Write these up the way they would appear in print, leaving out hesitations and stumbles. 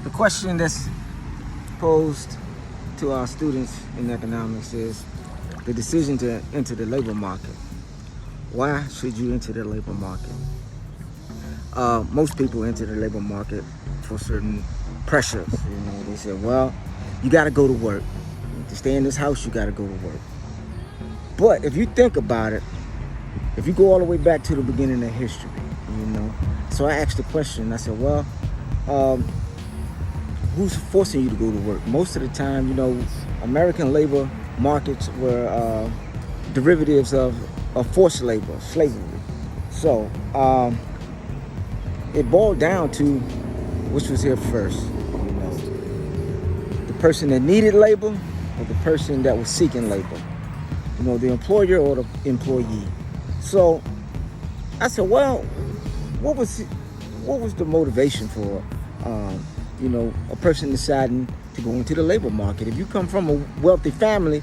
The question that's posed to our students in economics is the decision to enter the labor market. Why should you enter the labor market? Most people enter the labor market for certain pressures. They say, well, you got to go to work. To stay in this house, you got to go to work. But if you think about it, if you go all the way back to the beginning of history, so I asked the question, I said, well, who's forcing you to go to work? Most of the time, American labor markets were derivatives of forced labor, slavery. So it boiled down to which was here first, the person that needed labor or the person that was seeking labor, the employer or the employee. So I said, well, what was the motivation for a person deciding to go into the labor market? If you come from a wealthy family,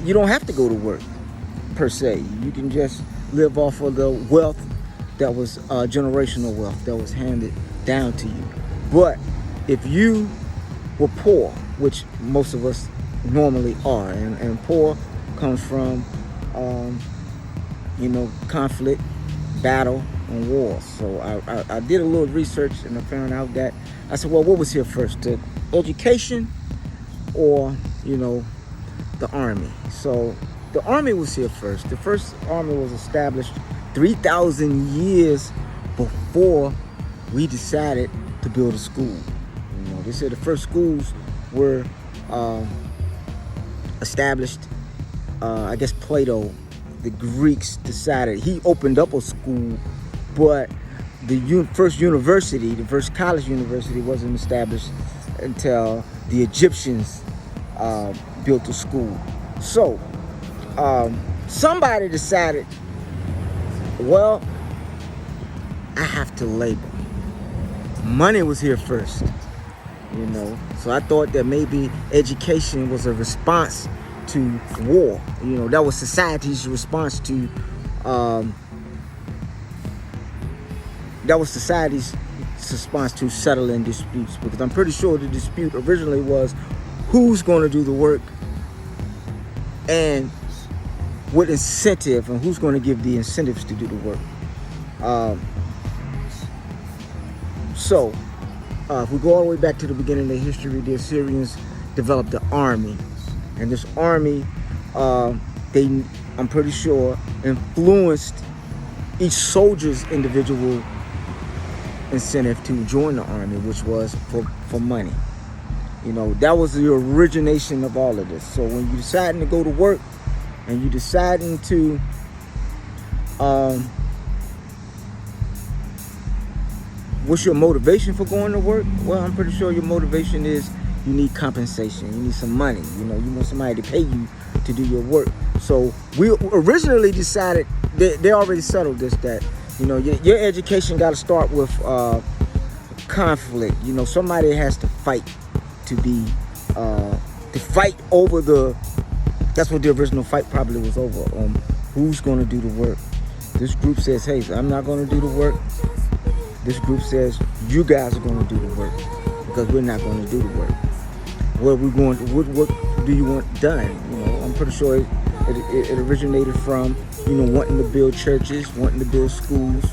you don't have to go to work per se. You can just live off of the wealth that was generational wealth that was handed down to you. But if you were poor, which most of us normally are, and poor comes from conflict, battle, and war. So I did a little research and I found out that I said, well, what was here first, the education or the army? So the army was here first. The first army was established 3,000 years before we decided to build a school. They said the first schools were established. I guess Plato, the Greeks decided, he opened up a school, but the first university, the first college university, wasn't established until the Egyptians built a school. So somebody decided, well, I have to labor. Money was here first, so I thought that maybe education was a response to war. That was society's response to settling disputes, because I'm pretty sure the dispute originally was who's going to do the work and what incentive, and who's going to give the incentives to do the work. So if we go all the way back to the beginning of history, the Assyrians developed the army. And this army, I'm pretty sure, influenced each soldier's individual incentive to join the army, which was for money. That was the origination of all of this. So when you deciding to go to work and you deciding to what's your motivation for going to work? Well, I'm pretty sure your motivation is you need compensation. You need some money. You want somebody to pay you to do your work. So we originally decided, they already settled this, that, your education got to start with conflict. Somebody has to fight to fight over that's what the original fight probably was over, who's going to do the work. This group says, hey, I'm not going to do the work. This group says, you guys are going to do the work because we're not going to do the work. What do you want done? I'm pretty sure it originated from, wanting to build churches, wanting to build schools,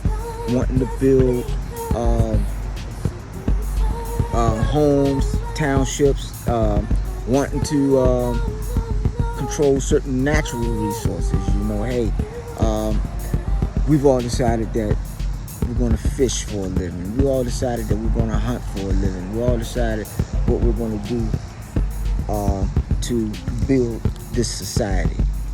wanting to build homes, townships, wanting to control certain natural resources. Hey, we've all decided that we're going to fish for a living. We all decided that we're going to hunt for a living. We all decided what we're going to do to build this society.